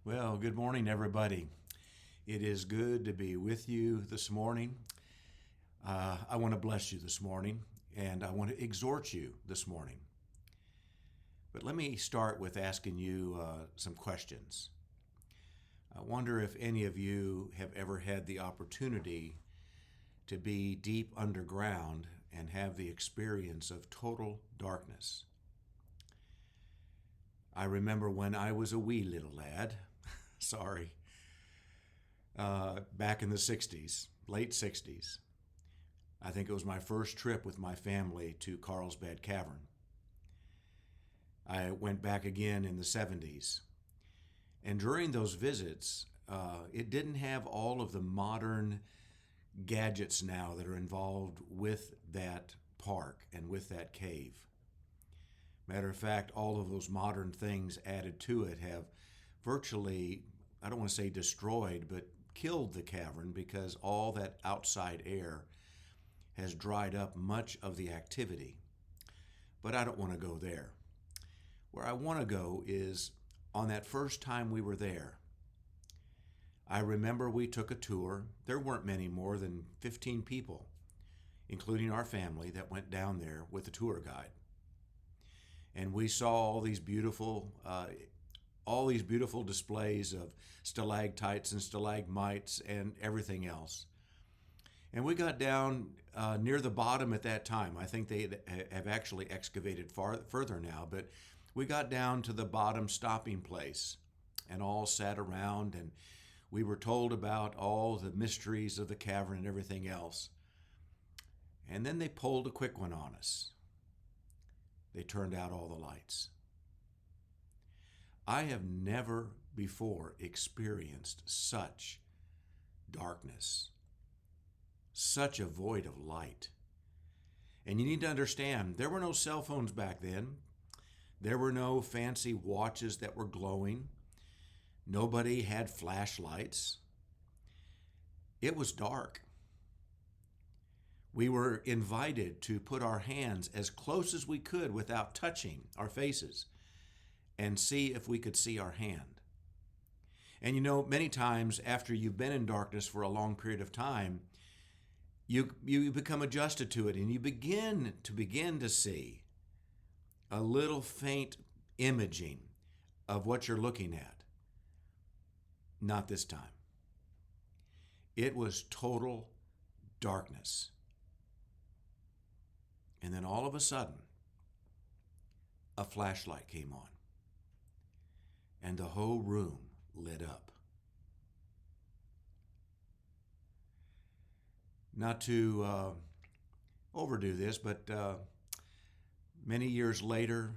Well, good morning, everybody. It is good to be with you this morning. I want to bless you this morning, and I want to exhort you this morning. But let me start with asking you some questions. I wonder if any of you have ever had the opportunity to be deep underground and have the experience of total darkness. I remember when I was a wee little lad, sorry, back in the 60s, late 60s. I think it was my first trip with my family to Carlsbad Cavern. I went back again in the 70s. And during those visits, it didn't have all of the modern gadgets now that are involved with that park and with that cave. Matter of fact, all of those modern things added to it have virtually, I don't want to say destroyed, but killed the cavern because all that outside air has dried up much of the activity. But I don't want to go there. Where I want to go is on that first time we were there. I remember we took a tour. There weren't many more than 15 people, including our family, that went down there with a tour guide. And we saw all these beautiful displays of stalactites and stalagmites and everything else. And we got down near the bottom at that time. I think they have actually excavated further now, but we got down to the bottom stopping place and all sat around, and we were told about all the mysteries of the cavern and everything else. And then they pulled a quick one on us. They turned out all the lights. I have never before experienced such darkness, such a void of light. And you need to understand, there were no cell phones back then. There were no fancy watches that were glowing. Nobody had flashlights. It was dark. We were invited to put our hands as close as we could without touching our faces and see if we could see our hand. And you know, many times after you've been in darkness for a long period of time, you become adjusted to it and you begin to see a little faint imaging of what you're looking at. Not this time. It was total darkness. And then all of a sudden, a flashlight came on, and the whole room lit up. Not to overdo this, but many years later,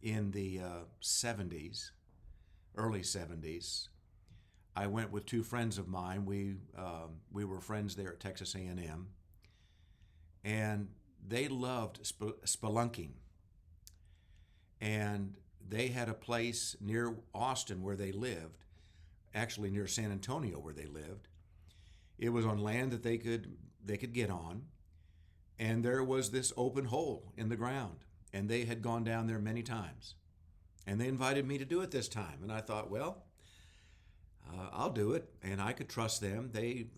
in the 70s, early 70s, I went with two friends of mine. We were friends there at Texas A&M, and they loved spelunking. And they had a place near Austin where they lived, actually near San Antonio where they lived. It was on land that they could get on, and there was this open hole in the ground, and they had gone down there many times. And they invited me to do it this time, and I thought, well, I'll do it, and I could trust them. They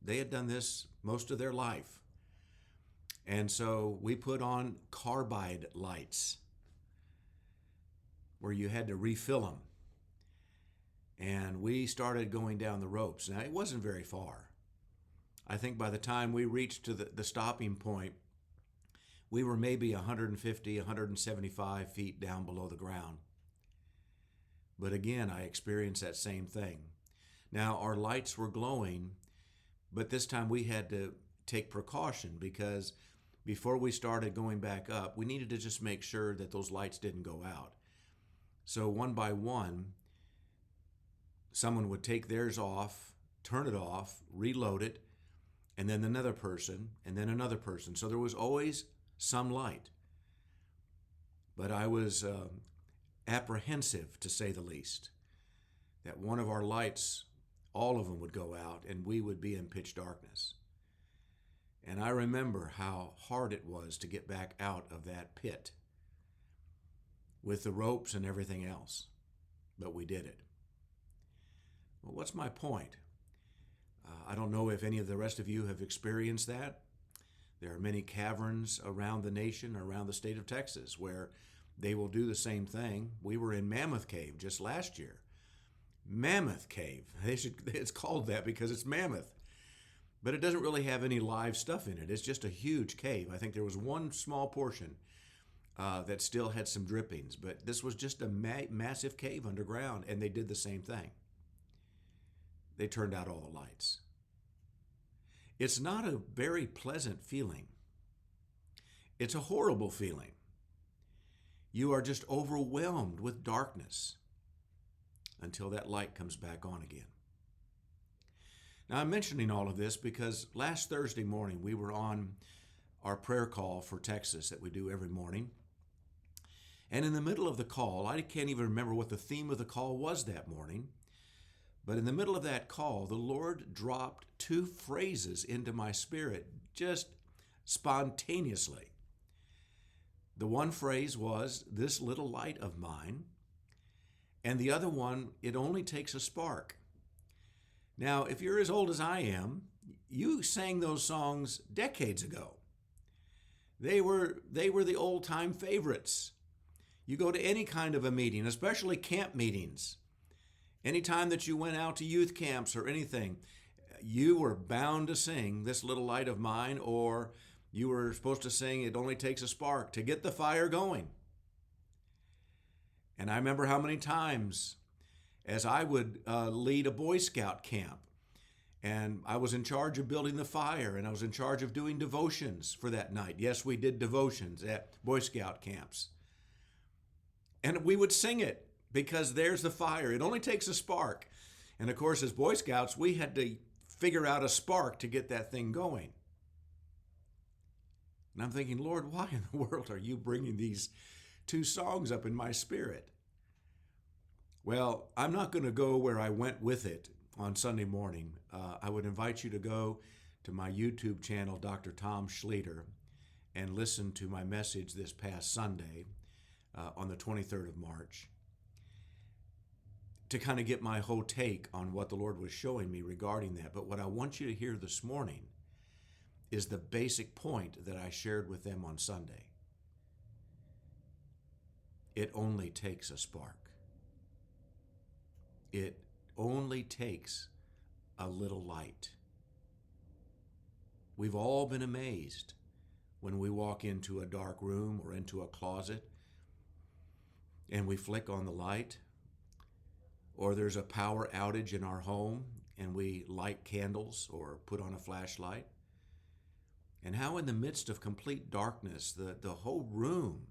had done this most of their life. And so we put on carbide lights where you had to refill them. And we started going down the ropes. Now, it wasn't very far. I think by the time we reached to the stopping point, we were maybe 150, 175 feet down below the ground. But again, I experienced that same thing. Now, our lights were glowing, but this time we had to take precaution because before we started going back up, we needed to just make sure that those lights didn't go out. So one by one, someone would take theirs off, turn it off, reload it, and then another person, and then another person. So there was always some light. But I was apprehensive, to say the least, that one of our lights, all of them would go out and we would be in pitch darkness. And I remember how hard it was to get back out of that pit with the ropes and everything else. But we did it. Well, what's my point? I don't know if any of the rest of you have experienced that. There are many caverns around the nation, around the state of Texas, where they will do the same thing. We were in Mammoth Cave just last year. Mammoth Cave. It's called that because it's mammoth. But it doesn't really have any live stuff in it. It's just a huge cave. I think there was one small portion that still had some drippings, but this was just a massive cave underground, and they did the same thing. They turned out all the lights. It's not a very pleasant feeling. It's a horrible feeling. You are just overwhelmed with darkness until that light comes back on again. Now, I'm mentioning all of this because last Thursday morning we were on our prayer call for Texas that we do every morning. And in the middle of the call, I can't even remember what the theme of the call was that morning, but in the middle of that call, the Lord dropped two phrases into my spirit just spontaneously. The one phrase was, "This little light of mine," and the other one, "It only takes a spark." Now, if you're as old as I am, you sang those songs decades ago. They were the old-time favorites. You go to any kind of a meeting, especially camp meetings. Anytime that you went out to youth camps or anything, you were bound to sing "This Little Light of Mine," or you were supposed to sing "It Only Takes a Spark" to get the fire going. And I remember how many times as I would lead a Boy Scout camp, and I was in charge of building the fire, and I was in charge of doing devotions for that night. Yes, we did devotions at Boy Scout camps. And we would sing it because there's the fire. It only takes a spark. And of course, as Boy Scouts, we had to figure out a spark to get that thing going. And I'm thinking, Lord, why in the world are you bringing these two songs up in my spirit? Well, I'm not going to go where I went with it on Sunday morning. I would invite you to go to my YouTube channel, Dr. Tom Schlueter, and listen to my message this past Sunday on the 23rd of March to kind of get my whole take on what the Lord was showing me regarding that. But what I want you to hear this morning is the basic point that I shared with them on Sunday. It only takes a spark. It only takes a little light. We've all been amazed when we walk into a dark room or into a closet and we flick on the light, or there's a power outage in our home and we light candles or put on a flashlight, and how in the midst of complete darkness, the whole room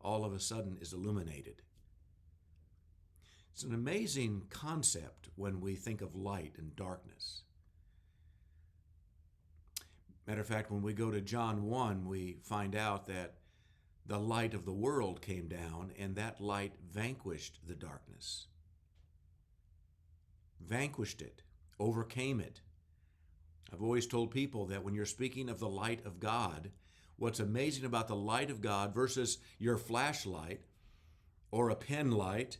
all of a sudden is illuminated. It's an amazing concept when we think of light and darkness. Matter of fact, when we go to John 1, we find out that the light of the world came down, and that light vanquished the darkness. Vanquished it, overcame it. I've always told people that when you're speaking of the light of God, what's amazing about the light of God versus your flashlight or a pen light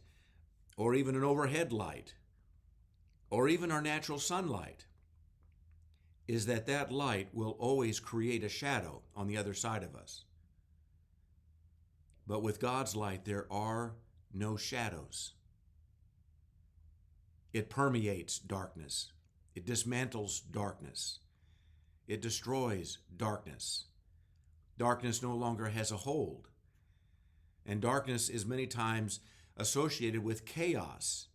or even an overhead light or even our natural sunlight is that that light will always create a shadow on the other side of us. But with God's light, there are no shadows. It permeates darkness. It dismantles darkness. It destroys darkness. Darkness no longer has a hold. And darkness is many times associated with chaos,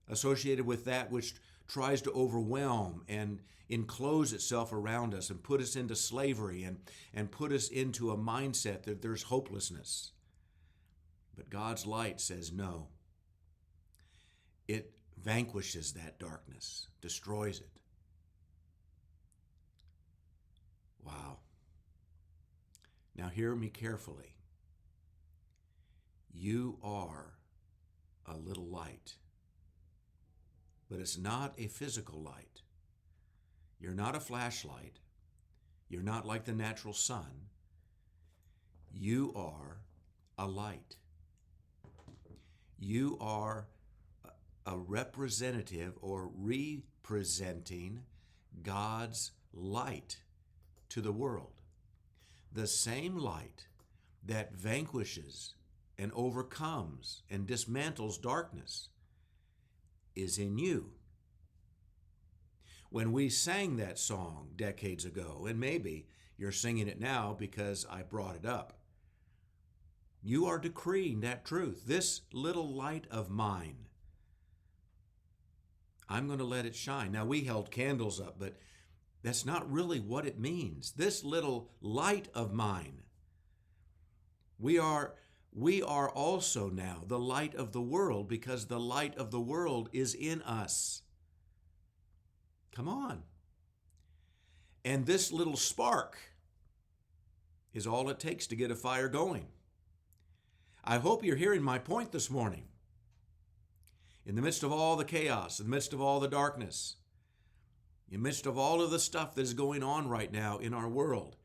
associated with that which tries to overwhelm and enclose itself around us and put us into slavery and put us into a mindset that there's hopelessness. But God's light says no. It vanquishes that darkness, destroys it. Wow. Now hear me carefully. You are a little light, but it's not a physical light. You're not a flashlight. You're not like the natural sun. You are a light. You are a representative or representing God's light to the world. The same light that vanquishes and overcomes and dismantles darkness is in you. When we sang that song decades ago, and maybe you're singing it now because I brought it up, you are decreeing that truth. This little light of mine, I'm going to let it shine. Now, we held candles up, but that's not really what it means. This little light of mine, we are also now the light of the world because the light of the world is in us. Come on. And this little spark is all it takes to get a fire going. I hope you're hearing my point this morning. In the midst of all the chaos, in the midst of all the darkness, in the midst of all of the stuff that is going on right now in our world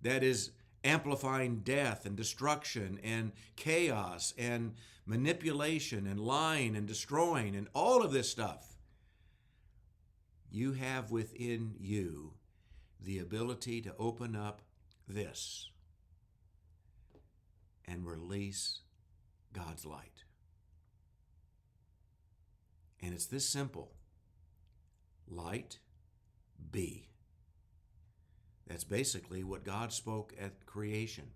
that is amplifying death and destruction and chaos and manipulation and lying and destroying and all of this stuff, you have within you the ability to open up this and release God's light. And it's this simple. Light, be. That's basically what God spoke at creation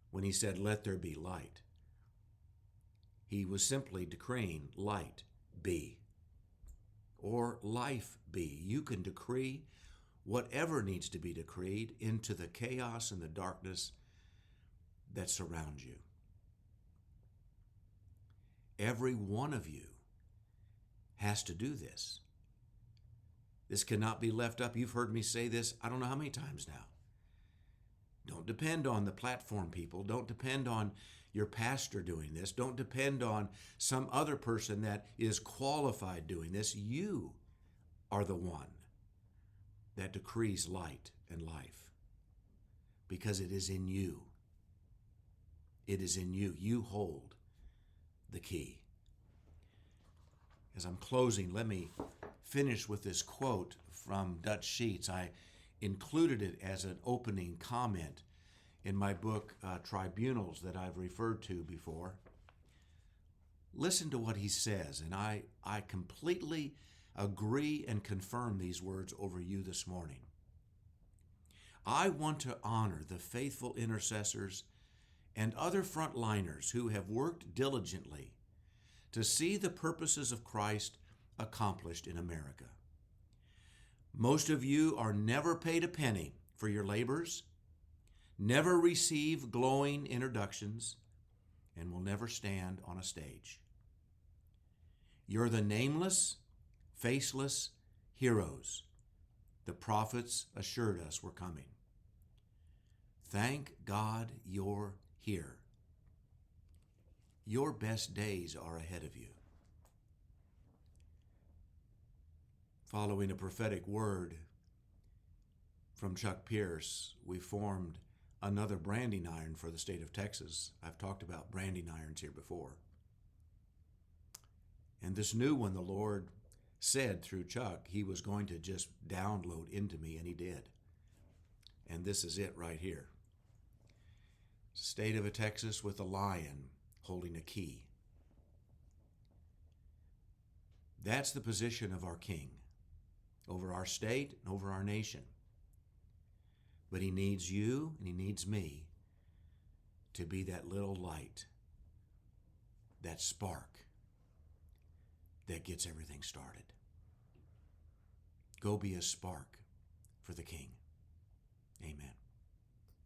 when he said, "Let there be light." He was simply decreeing light be or life be. You can decree whatever needs to be decreed into the chaos and the darkness that surrounds you. Every one of you has to do this. This cannot be left up. You've heard me say this I don't know how many times now. Don't depend on the platform people. Don't depend on your pastor doing this. Don't depend on some other person that is qualified doing this. You are the one that decrees light and life because it is in you. It is in you. You hold the key. As I'm closing, let me finish with this quote from Dutch Sheets. I included it as an opening comment in my book, Tribunals, that I've referred to before. Listen to what he says, and I completely agree and confirm these words over you this morning. I want to honor the faithful intercessors and other frontliners who have worked diligently to see the purposes of Christ accomplished in America. Most of you are never paid a penny for your labors, never receive glowing introductions, and will never stand on a stage. You're the nameless, faceless heroes the prophets assured us were coming. Thank God you're here. Your best days are ahead of you. Following a prophetic word from Chuck Pierce, we formed another branding iron for the state of Texas. I've talked about branding irons here before. And this new one, the Lord said through Chuck, he was going to just download into me, and he did. And this is it right here. State of Texas with a lion holding a key. That's the position of our king over our state and over our nation. But he needs you and he needs me to be that little light, that spark that gets everything started. Go be a spark for the King. Amen.